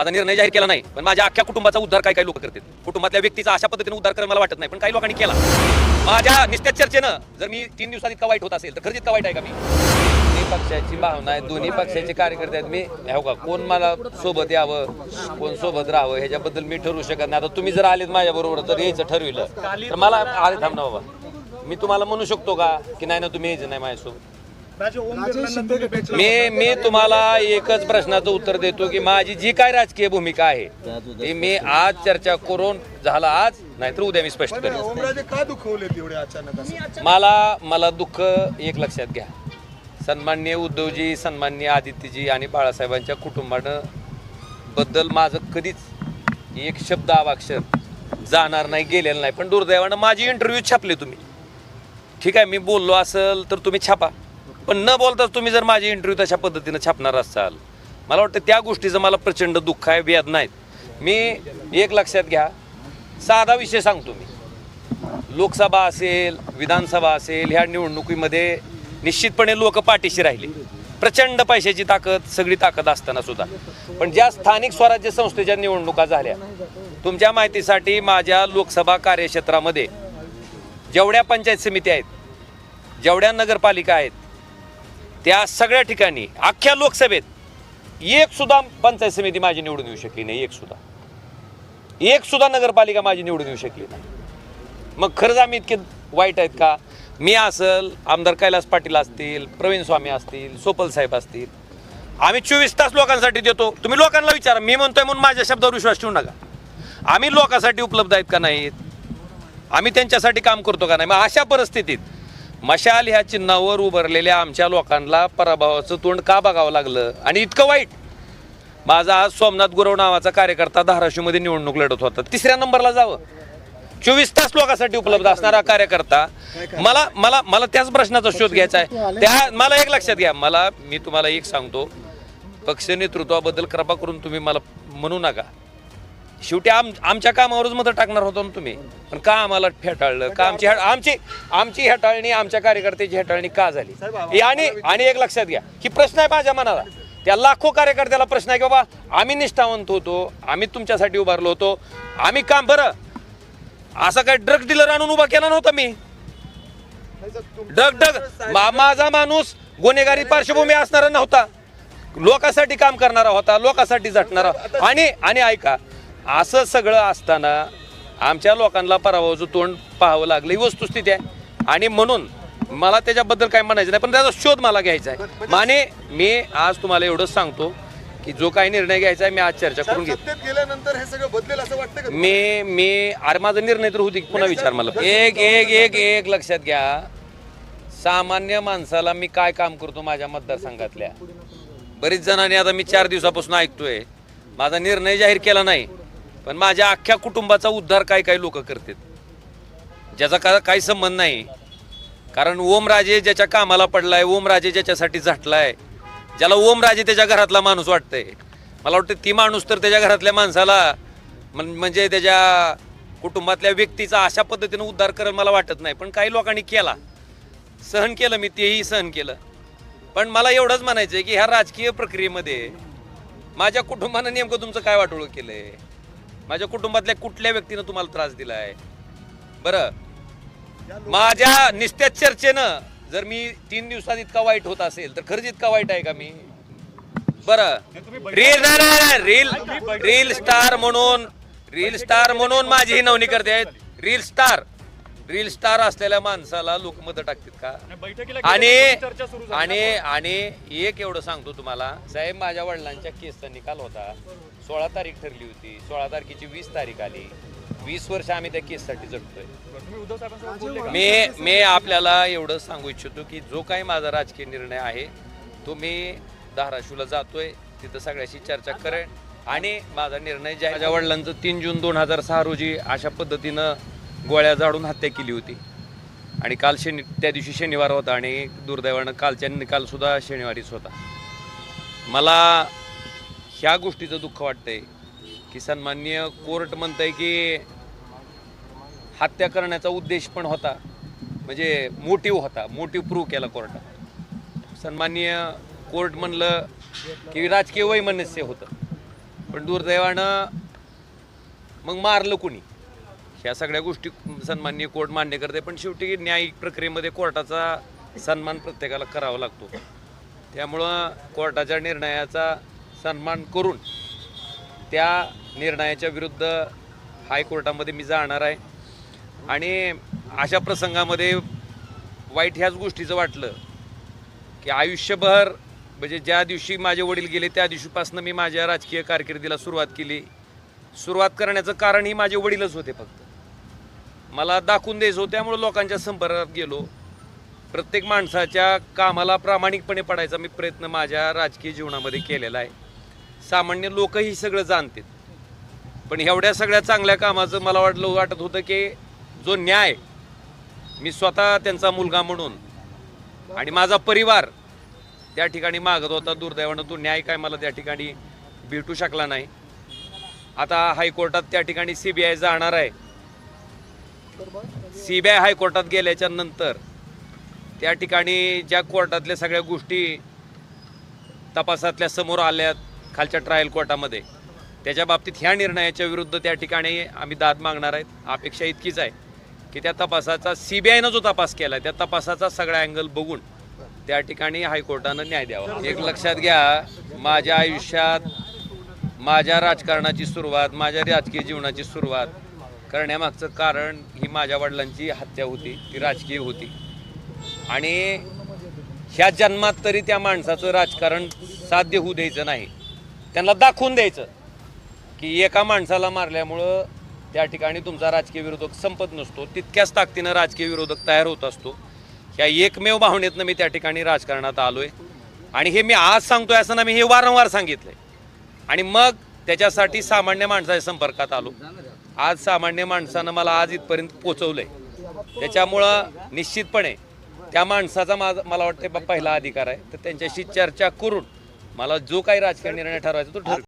माझा निर्णय जाहीर केला नाही, पण माझ्या अख्ख्या कुटुंबाचा उद्धार काही लोक करतात. कुटुंबातल्या व्यक्तीचा अशा पद्धतीने उद्धार करायला मला वाटत नाही, पण काही लोकांनी केला. माझ्या निस्त्यात चर्चेनं जर मी 3 दिवसात इतका वाईट होत असेल तर खरंच इतका वाईट आहे का मी? दोन्ही पक्षाची भावना आहे, दोन्ही पक्षाचे कार्यकर्ते आहेत. मी हो का कोण मला सोबत यावं, कोण सोबत राहावं ह्याच्याबद्दल मी ठरवू शकत नाही. आता तुम्ही जर आलेत माझ्याबरोबर तर यायचं ठरविलं तर मला आले थांब ना बाबा, मी तुम्हाला म्हणू शकतो का की नाही ना तुम्ही यायचं नाही माझ्यासोबत? मी तुम्हाला एकच प्रश्नाचं उत्तर देतो की माझी जी काय राजकीय भूमिका आहे ती मी आज चर्चा करून झाला, आज नाहीतर उद्या मी स्पष्ट करेन. मला दुःख एक लक्षात घ्या, सन्माननीय उद्धवजी, सन्माननीय आदित्यजी आणि बाळासाहेबांच्या कुटुंबानं बद्दल माझं कधीच एक शब्द अवाक्षर जाणार नाही, गेलेलं नाही. पण दुर्दैवानं माझी इंटरव्ह्यू छापले तुम्ही. ठीक आहे, मी बोललो असेल तर तुम्ही छापा, पण न बोलताच तुम्ही जर माझी इंटरव्ह्यू तशा पद्धतीनं छापणार असाल, मला वाटतं त्या गोष्टीचं मला प्रचंड दुःख आहे, वेदना आहेत. मी एक लक्षात घ्या, साधा विषय सांगतो मी. लोकसभा असेल, विधानसभा असेल, ह्या निवडणुकीमध्ये निश्चितपणे लोक पाठीशी राहिले. प्रचंड पैशाची ताकद, सगळी ताकद असताना सुद्धा. पण ज्या स्थानिक स्वराज्य संस्थेच्या निवडणुका झाल्या, तुमच्या माहितीसाठी माझ्या लोकसभा कार्यक्षेत्रामध्ये जेवढ्या पंचायत समिती आहेत, जेवढ्या नगरपालिका आहेत, त्या सगळ्या ठिकाणी अख्ख्या लोकसभेत एक सुद्धा पंचायत समिती माझी निवडून येऊ शकली नाही. एक सुद्धा नगरपालिका माझी निवडून येऊ शकली नाही. मग खरंच आम्ही इतके वाईट आहेत का? मी असेल, आमदार कैलास पाटील असतील, प्रवीण स्वामी असतील, सोपल साहेब असतील, आम्ही 24 तास लोकांसाठी देतो. तुम्ही लोकांना विचारा, मी म्हणतोय म्हणून माझ्या शब्दावर विश्वास ठेवू नका. आम्ही लोकांसाठी उपलब्ध आहेत का नाहीत, आम्ही त्यांच्यासाठी काम करतो का नाही. मग अशा परिस्थितीत मशाल ह्या चिन्हावर उभारलेल्या आमच्या लोकांना पराभवाचं तोंड का बघावं लागलं? आणि इतकं वाईट, माझा आज सोमनाथ गुरव नावाचा कार्यकर्ता धाराशिवमध्ये निवडणूक लढत होता, 3ऱ्या नंबरला जावं. 24 तास लोकांसाठी उपलब्ध असणारा कार्यकर्ता, मला त्याच प्रश्नाचा शोध घ्यायचा आहे. मला एक लक्षात घ्या, मी तुम्हाला एक सांगतो, पक्ष नेतृत्वाबद्दल कृपा करून तुम्ही मला म्हणू नका. शेवटी आमच्या कामावरच मतं टाकणार होतो ना तुम्ही, पण का आम्हाला फेटाळलं? का आमची हेटाळणी, आमच्या कार्यकर्त्याची हेटाळणी का झाली? आणि एक लक्षात घ्या, ही प्रश्न आहे माझ्या मनाला, त्या लाखो कार्यकर्त्याला प्रश्न आहे की बाबा आम्ही निष्ठावंत होतो, आम्ही तुमच्यासाठी उभारलो होतो, आम्ही काम बरं असं काय ड्रग डीलर आणून उभा केला नव्हता मी. माझा माणूस गुन्हेगारी पार्श्वभूमी असणारा नव्हता, लोकांसाठी काम करणारा होता, लोकांसाठी झटणारा. आणि ऐका, असं सगळं असताना आमच्या लोकांना पराभवाचं तोंड पाहावं लागलं, ही वस्तुस्थिती आहे. आणि म्हणून मला त्याच्याबद्दल काय म्हणायचं नाही, पण त्याचा शोध मला घ्यायचा आहे. आणि मी आज तुम्हाला एवढंच सांगतो की जो काही निर्णय घ्यायचा आहे मी आज चर्चा करून गेल्यानंतर हे सगळं बदलेल असं वाटतं का? मी अरे माझा निर्णय तर होती, पुन्हा विचार मला. एक लक्षात घ्या, सामान्य माणसाला मी काय काम करतो माझ्या मतदारसंघातल्या बरीच जणांनी, आता मी 4 दिवसापासून ऐकतोय, माझा निर्णय जाहीर केला नाही, पण माझ्या अख्ख्या कुटुंबाचा उद्धार काही लोक करतात, ज्याचा काही संबंध नाही. कारण ओमराजे ज्याच्या कामाला पडलाय, ओमराजे ज्याच्यासाठी झटलाय, ज्याला ओमराजे त्याच्या घरातला माणूस वाटतंय, मला वाटतं ती माणूस तर त्याच्या घरातल्या माणसाला म्हणजे त्याच्या कुटुंबातल्या व्यक्तीचा अशा पद्धतीने उद्धार करेल मला वाटत नाही. पण काही लोकांनी केला, सहन केलं, मी तेही सहन केलं. पण मला एवढंच म्हणायचं आहे की ह्या राजकीय प्रक्रियेमध्ये माझ्या कुटुंबानं नेमकं तुमचं काय वाटोळं केलंय? माझ्या कुटुंबातल्या कुठल्या व्यक्तीनं तुम्हाला त्रास दिलाय? बरं, माझ्या निस्त्यात चर्चेनं जर मी 3 दिवसात इतका वाईट होत असेल तर खरंच इतका वाईट आहे का मी? बरं, रील स्टार म्हणून माझी ही नवनी करते आहेत. रील स्टार असलेल्या माणसाला लोक मतं टाकतात का? आणि एक एवढं सांगतो तुम्हाला साहेब, माझ्या वडिलांच्या केसचा निकाल होता, 16 तारीख ठरली होती, 16 तारखेची 20 तारीख आली. 20 वर्ष आम्ही त्या केससाठी जगतोय. मी आपल्याला एवढं सांगू इच्छितो की जो काही माझा राजकीय निर्णय आहे तो मी धाराशिवला जातोय, तिथं सगळ्याशी चर्चा करेन आणि माझा निर्णय जाहीर. माझ्या वडिलांचं 3 जून 2006 रोजी अशा पद्धतीनं गोळ्या झाडून हत्या केली होती आणि काल त्या दिवशी शनिवार होता आणि दुर्दैवानं कालचा निकाल सुद्धा शनिवारीच होता. मला ह्या गोष्टीचं दुःख वाटतंय की सन्माननीय कोर्ट म्हणतंय की हत्या करण्याचा उद्देश पण होता, म्हणजे मोटिव्ह होता, मोटिव्ह प्रूव्ह केला कोर्टात. सन्माननीय कोर्ट म्हणलं की राजकीय वैमनस्य होतं. पण दुर्दैवानं मग मारलं कुणी, ह्या सगळ्या गोष्टी सन्माननीय कोर्ट मान्य करते. पण शेवटी न्यायिक प्रक्रियेमध्ये कोर्टाचा सन्मान प्रत्येकाला करावा लागतो. त्यामुळं कोर्टाच्या निर्णयाचा सन्मान करून त्या निर्णयाच्या विरुद्ध हायकोर्टामध्ये मी जाणार आहे. आणि अशा प्रसंगामध्ये वाईट ह्याच गोष्टीचं वाटलं की आयुष्यभर म्हणजे ज्या दिवशी माझे वडील गेले त्या दिवशीपासून मी माझ्या राजकीय कारकिर्दीला सुरुवात केली. सुरुवात करण्याचं कारण ही माझे वडीलच होते. फक्त मला दाखवून द्यायचं होतं, त्यामुळे लोकांच्या संपर्कात गेलो. प्रत्येक माणसाच्या कामाला प्रामाणिकपणे पडायचा मी प्रयत्न माझ्या राजकीय जीवनामध्ये केलेला आहे. सामान्य लोकही सगळं जाणतात. पण एवढ्या सगळ्या चांगल्या कामाचं मला वाटत होतं की जो न्याय मी स्वतः त्यांचा मुलगा म्हणून आणि माझा परिवार त्या ठिकाणी मागत होता, दुर्दैवानं तो न्याय काय मला त्या ठिकाणी भेटू शकला नाही. आता हायकोर्टात त्या ठिकाणी CBI जाणार आहे. CBI हायकोर्टात गेल्याच्या नंतर त्या ठिकाणी ज्या कोर्टातल्या सगळ्या गोष्टी तपासातल्या समोर आल्यात खालच्या ट्रायल कोर्टामध्ये, त्याच्या बाबतीत ह्या निर्णयाच्या विरुद्ध त्या ठिकाणी आम्ही दाद मागणार आहेत. अपेक्षा इतकीच आहे की त्या तपासाचा CBIनं जो तपास केला त्या तपासाचा सगळा अँगल बघून त्या ठिकाणी हायकोर्टानं न्याय द्यावा. एक लक्षात घ्या, माझ्या आयुष्यात माझ्या राजकारणाची सुरुवात, माझ्या राजकीय जीवनाची सुरुवात करण्यामागचं कारण ही माझ्या वडिलांची हत्या होती, ती राजकीय होती. आणि ह्या जन्मात तरी त्या माणसाचं राजकारण साध्य होऊ द्यायचं नाही. त्यांना दाखवून द्यायचं की एका माणसाला मारल्यामुळं त्या ठिकाणी तुमचा राजकीय विरोधक संपत नसतो, तितक्याच ताकदीनं राजकीय विरोधक तयार होत असतो. ह्या एकमेव भावनेतनं मी त्या ठिकाणी राजकारणात आलोय. आणि हे मी आज सांगतोय असं ना, मी हे वारंवार सांगितलंय. आणि मग त्याच्यासाठी सामान्य माणसाच्या संपर्कात आलो. आज सामान्य माणसानं मला आज इथपर्यंत पोचवलंय. त्याच्यामुळं निश्चितपणे त्या माणसाचा मला वाटतं पहिला अधिकार आहे. तर त्यांच्याशी चर्चा करून मला जो काही राजकीय निर्णय ठरवायचा तो ठरवेल.